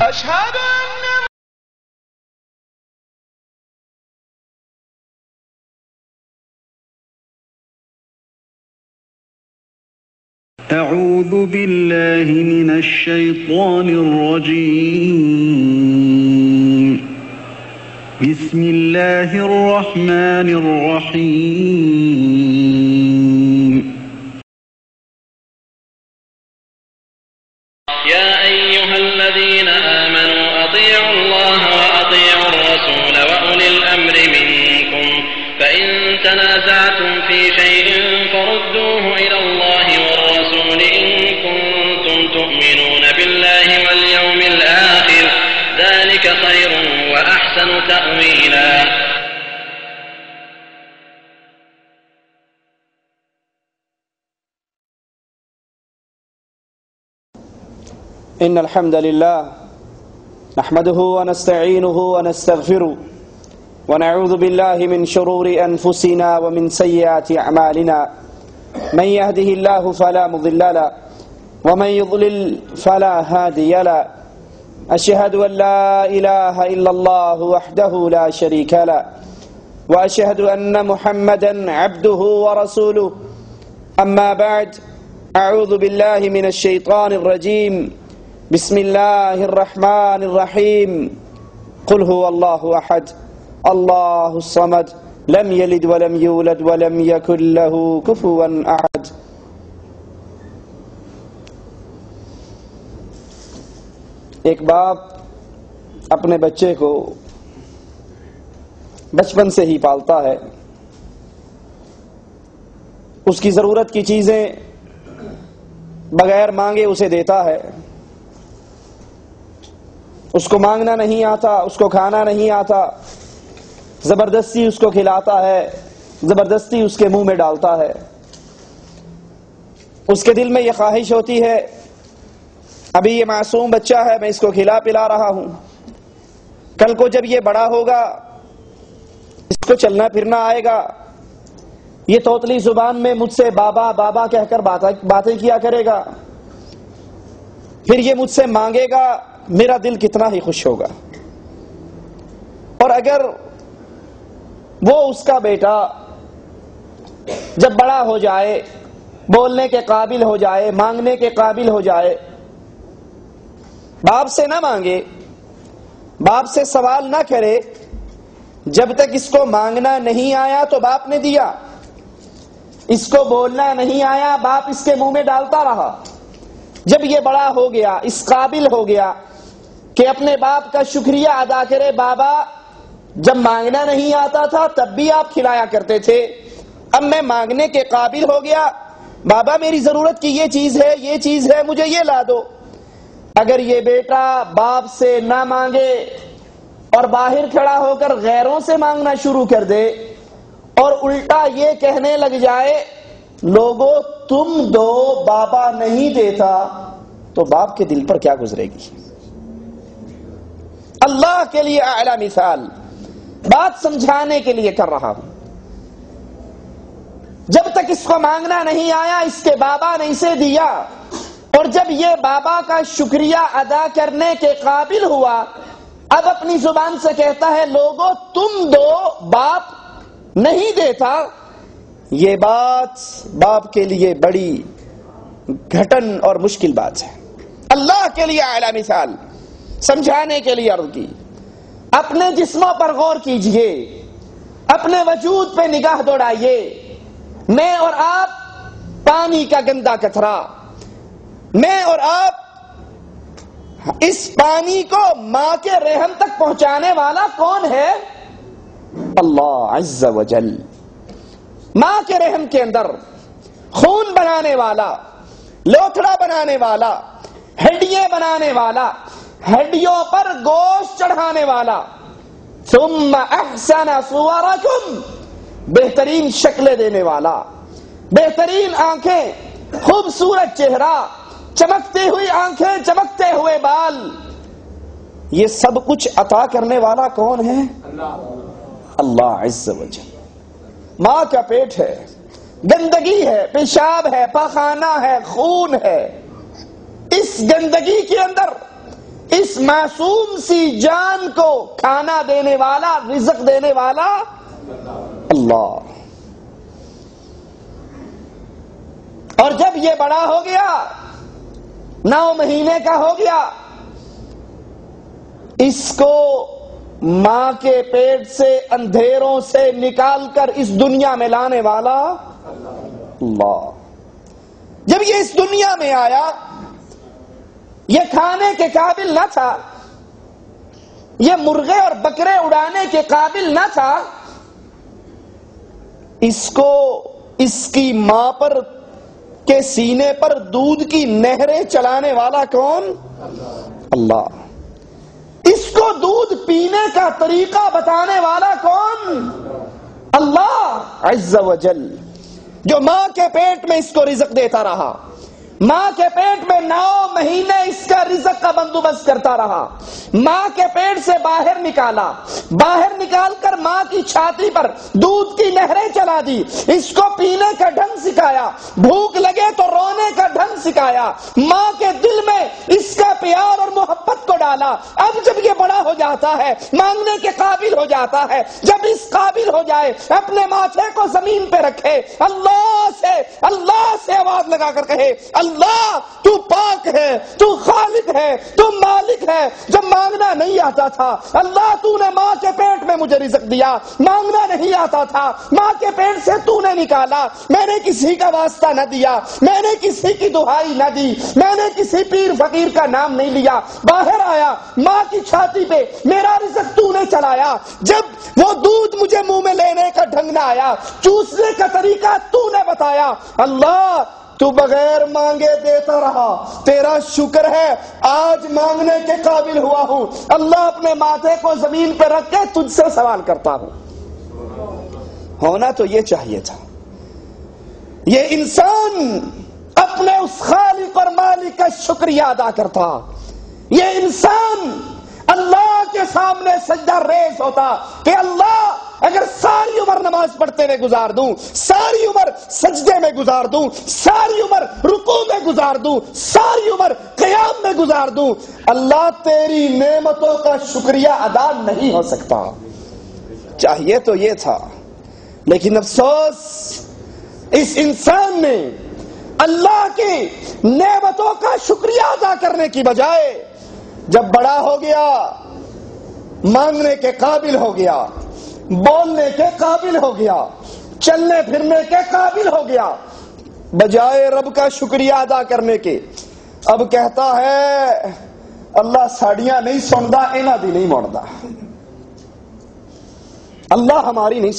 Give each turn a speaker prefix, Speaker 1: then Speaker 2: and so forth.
Speaker 1: أشهد أن
Speaker 2: أعوذ بالله من الشيطان الرجيم بسم الله الرحمن الرحيم
Speaker 3: يا أيها الذين آمنوا أطيعوا الله وأطيعوا الرسول وأولي الأمر منكم فإن تنازعتم في شيء فردوه إلى الله والرسول إن كنتم تؤمنون بالله واليوم الآخر ذلك خير وأحسن تأويلا.
Speaker 4: إن الحمد لله نحمده ونستعينه ونستغفره ونعوذ بالله من شرور أنفسنا ومن سيئات أعمالنا من يهده الله فلا مضل له ومن يضلل فلا هادي له أشهد أن لا إله إلا الله وحده لا شريك له وأشهد أن محمدا عبده ورسوله أما بعد أعوذ بالله من الشيطان الرجيم بسم الله الرحمن الرحيم قل هو الله أحد الله الصمد لم يلد ولم يولد ولم يكن له كفوا أحد. ایک باپ اپنے بچے کو بچپن سے ہی پالتا ہے، اس کی ضرورت کی چیزیں بغیر مانگے اسے دیتا ہے، اس کو مانگنا نہیں آتا، اس کو کھانا نہیں آتا، زبردستی اس کو کھلاتا ہے، زبردستی اس کے منہ میں ڈالتا ہے، اس کے دل میں یہ خواہش ہوتی ہے ابھی یہ معصوم بچہ ہے، میں اس کو کھلا پلا رہا ہوں، کل کو جب یہ بڑا ہوگا اس کو چلنا پھرنا آئے گا، یہ توتلی زبان میں مجھ سے بابا بابا کہہ کر باتیں کیا کرے گا، پھر یہ مجھ سے مانگے گا، میرا دل کتنا ہی خوش ہوگا۔ اور اگر وہ اس کا بیٹا جب بڑا ہو جائے، بولنے کے قابل ہو جائے، مانگنے کے قابل ہو جائے، باپ سے نہ مانگے، باپ سے سوال نہ کرے، جب تک اس کو مانگنا نہیں آیا تو باپ نے دیا، اس کو بولنا نہیں آیا باپ اس کے منہ میں ڈالتا رہا، جب یہ بڑا ہو گیا، اس قابل ہو گیا کہ اپنے باپ کا شکریہ ادا کرے، بابا جب مانگنا نہیں آتا تھا تب بھی آپ کھلایا کرتے تھے، اب میں مانگنے کے قابل ہو گیا، بابا میری ضرورت کی یہ چیز ہے، یہ چیز ہے، مجھے یہ لا دو۔ اگر یہ بیٹا باپ سے نہ مانگے اور باہر کھڑا ہو کر غیروں سے مانگنا شروع کر دے اور الٹا یہ کہنے لگ جائے لوگوں تم دو بابا نہیں دیتا، تو باپ کے دل پر کیا گزرے گی؟ اللہ کے لیے اعلی مثال بات سمجھانے کے لیے کر رہا ہوں، جب تک اس کو مانگنا نہیں آیا اس کے بابا نے اسے دیا، اور جب یہ بابا کا شکریہ ادا کرنے کے قابل ہوا اب اپنی زبان سے کہتا ہے لوگوں تم دو باپ نہیں دیتا، یہ بات باپ کے لیے بڑی گھٹن اور مشکل بات ہے۔ اللہ کے لیے اعلی مثال سمجھانے کے لیے عرض کی، اپنے جسموں پر غور کیجئے، اپنے وجود پہ نگاہ دوڑائیے، میں اور آپ پانی کا گندا قطرہ، میں اور آپ اس پانی کو ماں کے رحم تک پہنچانے والا کون ہے؟ اللہ عز و جل۔ ماں کے رحم کے اندر خون بنانے والا، لوتھڑا بنانے والا، ہڈیاں بنانے والا، ہڈیوں پر گوشت چڑھانے والا، ثم احسن صورکم، بہترین شکلیں دینے والا، بہترین آنکھیں، خوبصورت چہرہ، چمکتی ہوئی آنکھیں، چمکتے ہوئے بال، یہ سب کچھ عطا کرنے والا کون ہے؟ اللہ عز و جل۔ ماں کا پیٹ ہے، گندگی ہے، پیشاب ہے، پاخانہ ہے، خون ہے، اس گندگی کے اندر اس معصوم سی جان کو کھانا دینے والا، رزق دینے والا اللہ. اور جب یہ بڑا ہو گیا، 9 مہینے کا ہو گیا، اس کو ماں کے پیٹ سے اندھیروں سے نکال کر اس دنیا میں لانے والا اللہ. جب یہ اس دنیا میں آیا، یہ کھانے کے قابل نہ تھا، یہ مرغے اور بکرے اڑانے کے قابل نہ تھا. اس کو اس کی ماں پر کے سینے پر دودھ کی نہریں چلانے والا کون؟ اللہ. اس کو دودھ پینے کا طریقہ بتانے والا کون؟ اللہ عز و جل، جو ماں کے پیٹ میں اس کو رزق دیتا رہا، ماں کے پیٹ میں 9 مہینے اس کا رزق کا بندوبست کرتا رہا، ماں کے پیٹ سے باہر نکالا، باہر نکال کر ماں کی چھاتی پر دودھ کی نہریں چلا دی، اس کو پینے کا ڈھنگ سکھایا، بھوک لگے تو رونے کا ڈھنگ سکھایا، ماں کے دل میں اس کا پیار اور محبت کو ڈالا. اب جب یہ بڑا ہو جاتا ہے، مانگنے کے قابل ہو جاتا ہے، جب اس قابل ہو جائے، اپنے ماتھے کو زمین پہ رکھے، اللہ سے آواز لگا کر کہے اللہ تو پاک ہے، تو خالق ہے، تو مالک ہے. جب مانگنا نہیں آتا تھا، اللہ تو نے ماں کے پیٹ میں مجھے رزق دیا. مانگنا نہیں آتا تھا، ماں کے پیٹ سے تو نے نکالا. میں نے کسی کا واسطہ نہ دیا، میں نے کسی کی دہائی نہ دی، میں نے کسی پیر فقیر کا نام نہیں لیا. باہر آیا، ماں کی چھاتی پہ میرا رزق تو نے چلایا. جب وہ دودھ مجھے منہ میں لینے کا ڈھنگ نہ آیا، چوسنے کا طریقہ تو نے بتایا. اللہ تو بغیر مانگے دیتا رہا، تیرا شکر ہے آج مانگنے کے قابل ہوا ہوں. اللہ اپنے ماتھے کو زمین پہ رکھ کے تجھ سے سوال کرتا ہوں. ہونا تو یہ چاہیے تھا. یہ انسان اپنے اس خالق اور مالک کا شکریہ ادا کرتا. یہ انسان اللہ کے سامنے سجدہ ریز ہوتا کہ اللہ اگر ساری عمر نماز پڑھتے میں گزار دوں، ساری عمر سجدے میں گزار دوں، ساری عمر رکوع میں گزار دوں، ساری عمر قیام میں گزار دوں، اللہ تیری نعمتوں کا شکریہ ادا نہیں ہو سکتا. چاہیے تو یہ تھا، لیکن افسوس اس انسان نے اللہ کی نعمتوں کا شکریہ ادا کرنے کی بجائے جب بڑا ہو گیا، مانگنے کے قابل ہو گیا، بولنے کے قابل ہو گیا، چلنے پھرنے کے قابل ہو گیا، بجائے رب کا شکریہ ادا کرنے کے اب کہتا ہے اللہ ساڑیاں نہیں سندا، اینا دی نہیں موڑدا. اللہ ہماری نہیں